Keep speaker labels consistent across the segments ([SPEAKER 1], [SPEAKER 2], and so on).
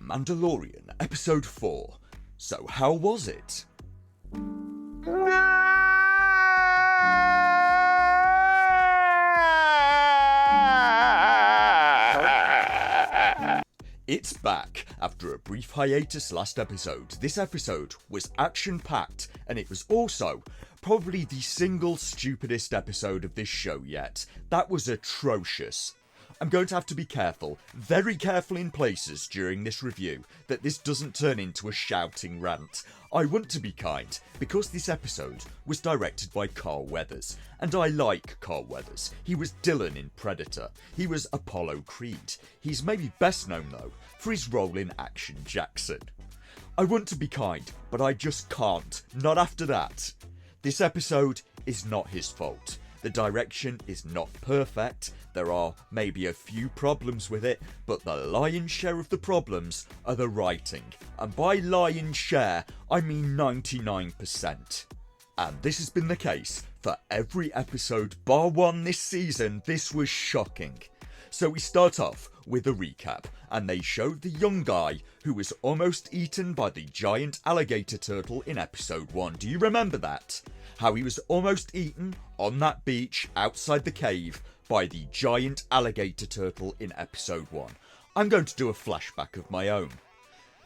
[SPEAKER 1] Mandalorian Episode 4. So how was it? It's back. After a brief hiatus last episode, this episode was action-packed, and it was also probably the single stupidest episode of this show yet. That was atrocious. I'm going to have to be careful, very careful in places during this review, that this doesn't turn into a shouting rant. I want to be kind, because this episode was directed by Carl Weathers, and I like Carl Weathers. He was Dylan in Predator. He was Apollo Creed. He's maybe best known, though, for his role in Action Jackson. I want to be kind, but I just can't. Not after that. This episode is not his fault. The direction is not perfect, there are maybe a few problems with it, but the lion's share of the problems are the writing. And by lion's share, I mean 99%. And this has been the case for every episode bar one this season. This was shocking. So we start off with a recap, and they showed the young guy who was almost eaten by the giant alligator turtle in episode 1. Do you remember that? How he was almost eaten on that beach outside the cave by the giant alligator turtle in episode 1. I'm going to do a flashback of my own.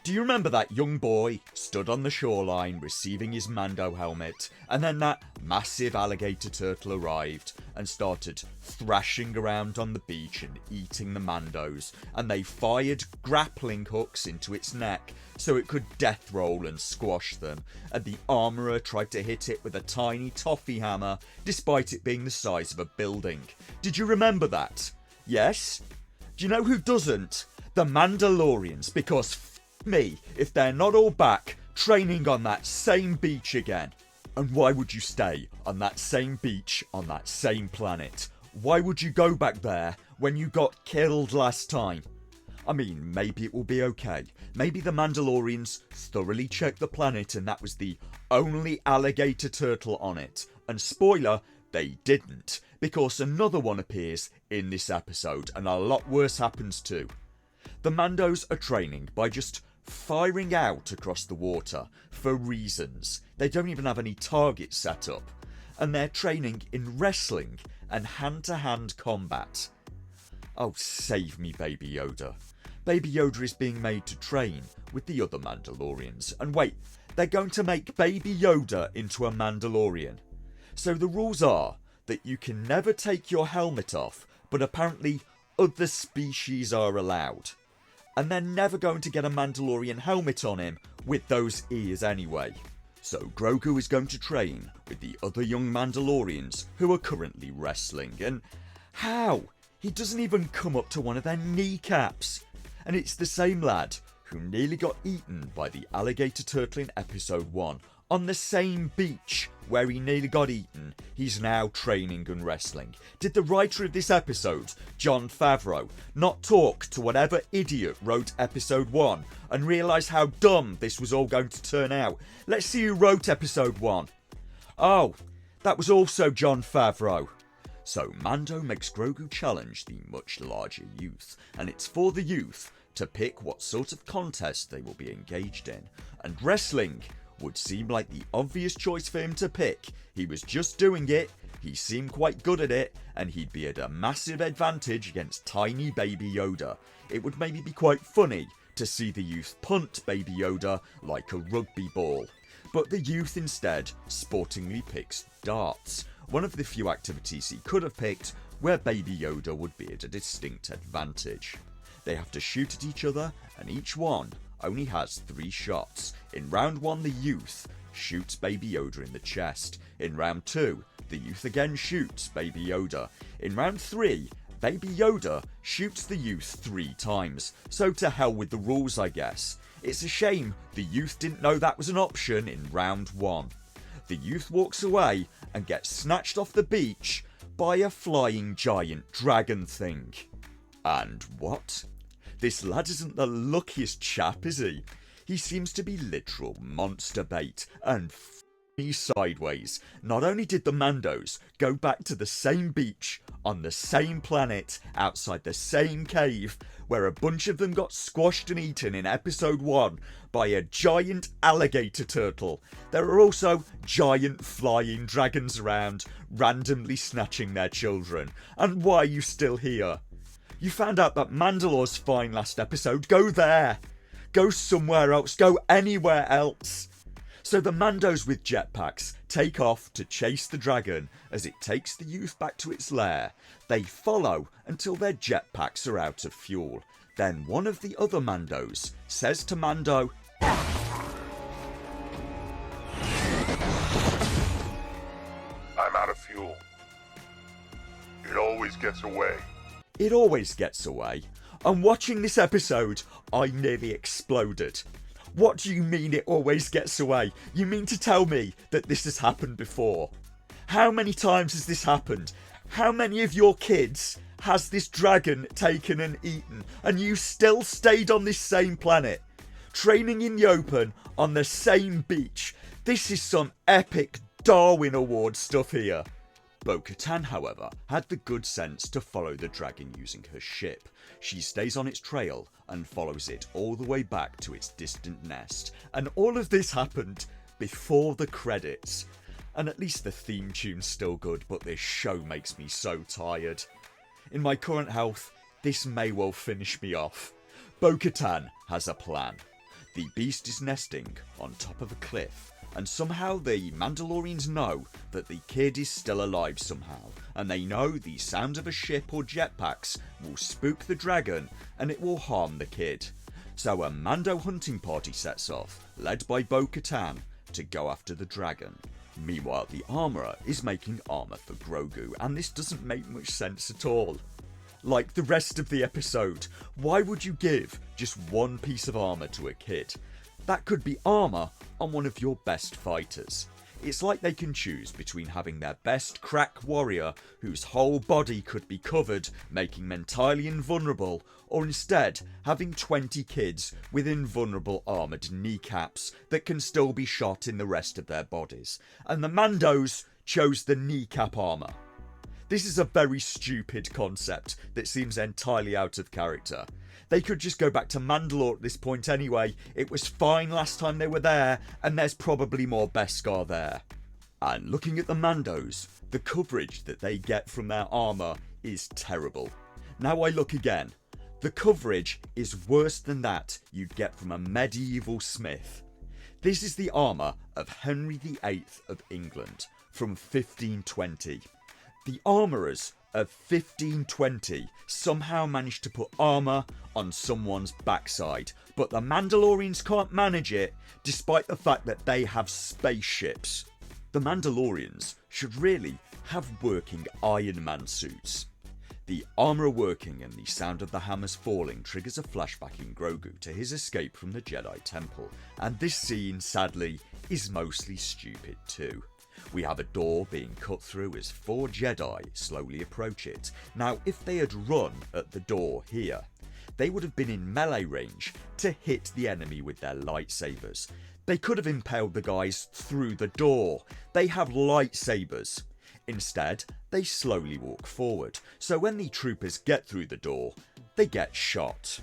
[SPEAKER 1] Do you remember that young boy stood on the shoreline receiving his Mando helmet, and then that massive alligator turtle arrived and started thrashing around on the beach and eating the Mandos, and they fired grappling hooks into its neck so it could death roll and squash them, and the armourer tried to hit it with a tiny toffee hammer despite it being the size of a building. Did you remember that? Yes? Do you know who doesn't? The Mandalorians, because me if they're not all back training on that same beach again. And why would you stay on that same beach on that same planet? Why would you go back there when you got killed last time? I mean, maybe it will be okay. Maybe the Mandalorians thoroughly checked the planet and that was the only alligator turtle on it. And spoiler, they didn't, because another one appears in this episode and a lot worse happens too. The Mandos are training by just firing out across the water for reasons. They don't even have any targets set up, and they're training in wrestling and hand-to-hand combat. Oh, save me, Baby Yoda. Baby Yoda is being made to train with the other Mandalorians, and wait, they're going to make Baby Yoda into a Mandalorian. So the rules are that you can never take your helmet off, but apparently other species are allowed. And they're never going to get a Mandalorian helmet on him with those ears anyway. So Grogu is going to train with the other young Mandalorians who are currently wrestling. And how? He doesn't even come up to one of their kneecaps. And it's the same lad who nearly got eaten by the alligator turtle in episode 1. On the same beach where he nearly got eaten, he's now training and wrestling. Did the writer of this episode, Jon Favreau, not talk to whatever idiot wrote episode 1 and realise how dumb this was all going to turn out? Let's see who wrote episode 1. Oh, that was also Jon Favreau. So Mando makes Grogu challenge the much larger youth, and it's for the youth to pick what sort of contest they will be engaged in. And wrestling would seem like the obvious choice for him to pick. He was just doing it, he seemed quite good at it, and he'd be at a massive advantage against tiny Baby Yoda. It would maybe be quite funny to see the youth punt Baby Yoda like a rugby ball. But the youth instead sportingly picks darts, one of the few activities he could have picked where Baby Yoda would be at a distinct advantage. They have to shoot at each other, and each one only has 3 shots. In round 1, the youth shoots Baby Yoda in the chest. In round 2, the youth again shoots Baby Yoda. In round 3, Baby Yoda shoots the youth 3 times. So to hell with the rules, I guess. It's a shame the youth didn't know that was an option in round 1. The youth walks away and gets snatched off the beach by a flying giant dragon thing. And what? This lad isn't the luckiest chap, is he? He seems to be literal monster bait, and me sideways. Not only did the Mandos go back to the same beach on the same planet, outside the same cave, where a bunch of them got squashed and eaten in episode 1 by a giant alligator turtle. There are also giant flying dragons around, randomly snatching their children. And why are you still here? You found out that Mandalore's fine last episode. Go there. Go somewhere else. Go anywhere else. So the Mandos with jetpacks take off to chase the dragon as it takes the youth back to its lair. They follow until their jetpacks are out of fuel. Then one of the other Mandos says to Mando,
[SPEAKER 2] I'm out of fuel. It always gets away.
[SPEAKER 1] It always gets away. And watching this episode, I nearly exploded. What do you mean it always gets away? You mean to tell me that this has happened before? How many times has this happened? How many of your kids has this dragon taken and eaten, and you still stayed on this same planet? Training in the open on the same beach. This is some epic Darwin Award stuff here. Bo-Katan, however, had the good sense to follow the dragon using her ship. She stays on its trail and follows it all the way back to its distant nest. And all of this happened before the credits. And at least the theme tune's still good, but this show makes me so tired. In my current health, this may well finish me off. Bo-Katan has a plan. The beast is nesting on top of a cliff, and somehow the Mandalorians know that the kid is still alive somehow, and they know the sound of a ship or jetpacks will spook the dragon and it will harm the kid. So a Mando hunting party sets off, led by Bo-Katan, to go after the dragon. Meanwhile, the armourer is making armour for Grogu, and this doesn't make much sense at all. Like the rest of the episode, why would you give just one piece of armour to a kid? That could be armour on one of your best fighters. It's like they can choose between having their best crack warrior whose whole body could be covered, making them entirely invulnerable, or instead having 20 kids with invulnerable armoured kneecaps that can still be shot in the rest of their bodies. And the Mandos chose the kneecap armour. This is a very stupid concept that seems entirely out of character. They could just go back to Mandalore at this point anyway. It was fine last time they were there, and there's probably more Beskar there. And looking at the Mandos, the coverage that they get from their armour is terrible. Now I look again. The coverage is worse than that you'd get from a medieval smith. This is the armour of Henry VIII of England from 1520. The armourers of 1520 somehow managed to put armour on someone's backside, but the Mandalorians can't manage it despite the fact that they have spaceships. The Mandalorians should really have working Iron Man suits. The armour working and the sound of the hammers falling triggers a flashback in Grogu to his escape from the Jedi Temple, and this scene, sadly, is mostly stupid too. We have a door being cut through as 4 Jedi slowly approach it. Now, if they had run at the door here, they would have been in melee range to hit the enemy with their lightsabers. They could have impaled the guys through the door. They have lightsabers. Instead, they slowly walk forward, so when the troopers get through the door, they get shot.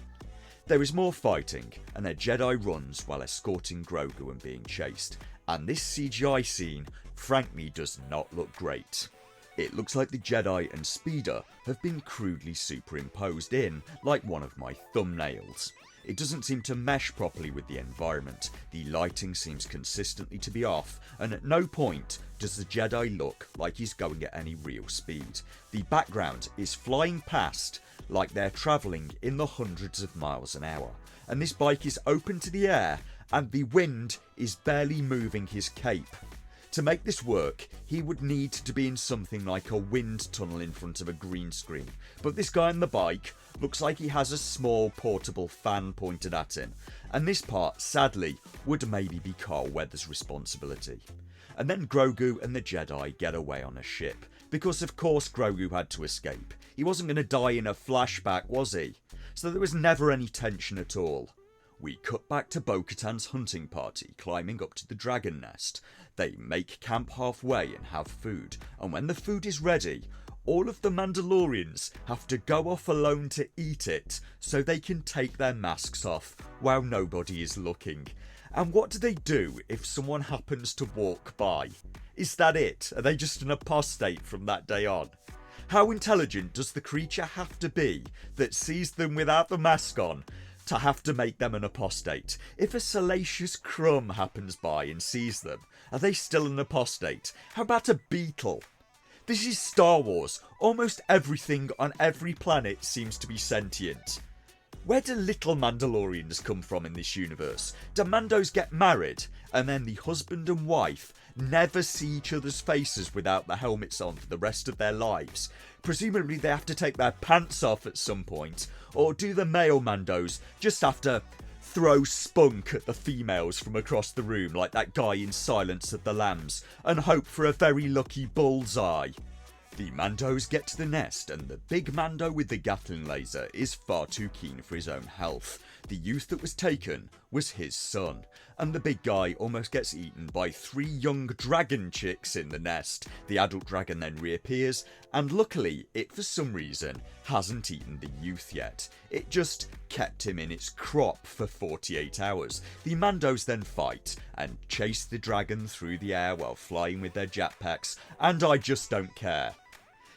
[SPEAKER 1] There is more fighting, and a Jedi runs while escorting Grogu and being chased, and this CGI scene frankly does not look great. It looks like the Jedi and Speeder have been crudely superimposed in, like one of my thumbnails. It doesn't seem to mesh properly with the environment, the lighting seems consistently to be off, and at no point does the Jedi look like he's going at any real speed. The background is flying past like they're travelling in the hundreds of miles an hour, and this bike is open to the air and the wind is barely moving his cape. To make this work, he would need to be in something like a wind tunnel in front of a green screen, but this guy on the bike looks like he has a small portable fan pointed at him, and this part, sadly, would maybe be Carl Weathers' responsibility. And then Grogu and the Jedi get away on a ship, because of course Grogu had to escape. He wasn't going to die in a flashback, was he? So there was never any tension at all. We cut back to Bo-Katan's hunting party climbing up to the dragon nest. They make camp halfway and have food, and when the food is ready, all of the Mandalorians have to go off alone to eat it so they can take their masks off while nobody is looking. And what do they do if someone happens to walk by? Is that it? Are they just an apostate from that day on? How intelligent does the creature have to be that sees them without the mask on to have to make them an apostate? If a salacious crumb happens by and sees them, are they still an apostate? How about a beetle? This is Star Wars. Almost everything on every planet seems to be sentient. Where do little Mandalorians come from in this universe? Do Mandos get married and then the husband and wife never see each other's faces without the helmets on for the rest of their lives? Presumably they have to take their pants off at some point. Or do the male Mandos just have to throw spunk at the females from across the room like that guy in Silence of the Lambs and hope for a very lucky bullseye? The Mandos get to the nest and the big Mando with the Gatling laser is far too keen for his own health. The youth that was taken was his son, and the big guy almost gets eaten by 3 young dragon chicks in the nest. The adult dragon then reappears, and luckily it for some reason hasn't eaten the youth yet. It just kept him in its crop for 48 hours. The Mandos then fight and chase the dragon through the air while flying with their jetpacks, and I just don't care.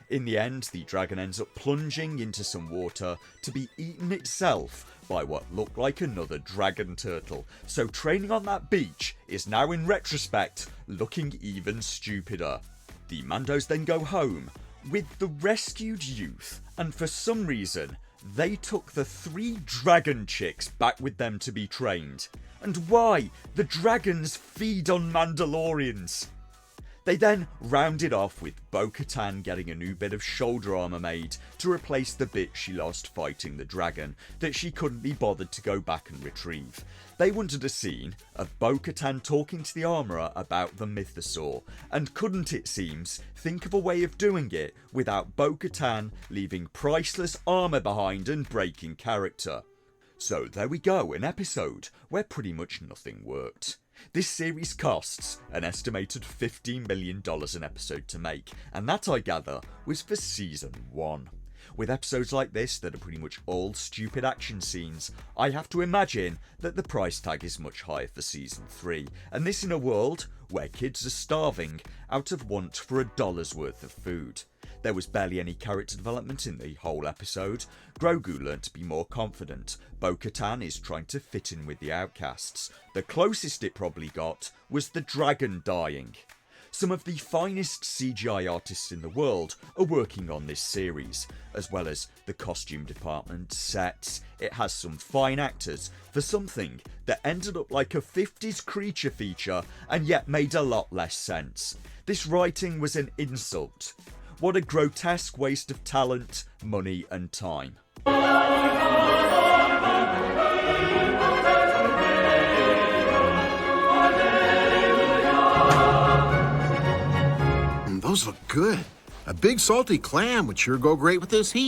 [SPEAKER 1] In the end, the dragon ends up plunging into some water to be eaten itself by what looked like another dragon turtle. So training on that beach is now in retrospect looking even stupider. The Mandos then go home with the rescued youth, and for some reason they took the 3 dragon chicks back with them to be trained. And why? The dragons feed on Mandalorians. They then rounded off with Bo-Katan getting a new bit of shoulder armour made to replace the bit she lost fighting the dragon that she couldn't be bothered to go back and retrieve. They wanted a scene of Bo-Katan talking to the armourer about the mythosaur, and couldn't, it seems, think of a way of doing it without Bo-Katan leaving priceless armour behind and breaking character. So there we go, an episode where pretty much nothing worked. This series costs an estimated $15 million an episode to make, and that, I gather, was for season 1. With episodes like this that are pretty much all stupid action scenes, I have to imagine that the price tag is much higher for season 3, and this in a world where kids are starving out of want for $1's worth of food. There was barely any character development in the whole episode. Grogu learned to be more confident. Bo-Katan is trying to fit in with the outcasts. The closest it probably got was the dragon dying. Some of the finest CGI artists in the world are working on this series, as well as the costume department, sets. It has some fine actors for something that ended up like a 50s creature feature and yet made a lot less sense. This writing was an insult. What a grotesque waste of talent, money and time.
[SPEAKER 3] Those look good. A big salty clam would sure go great with this heat.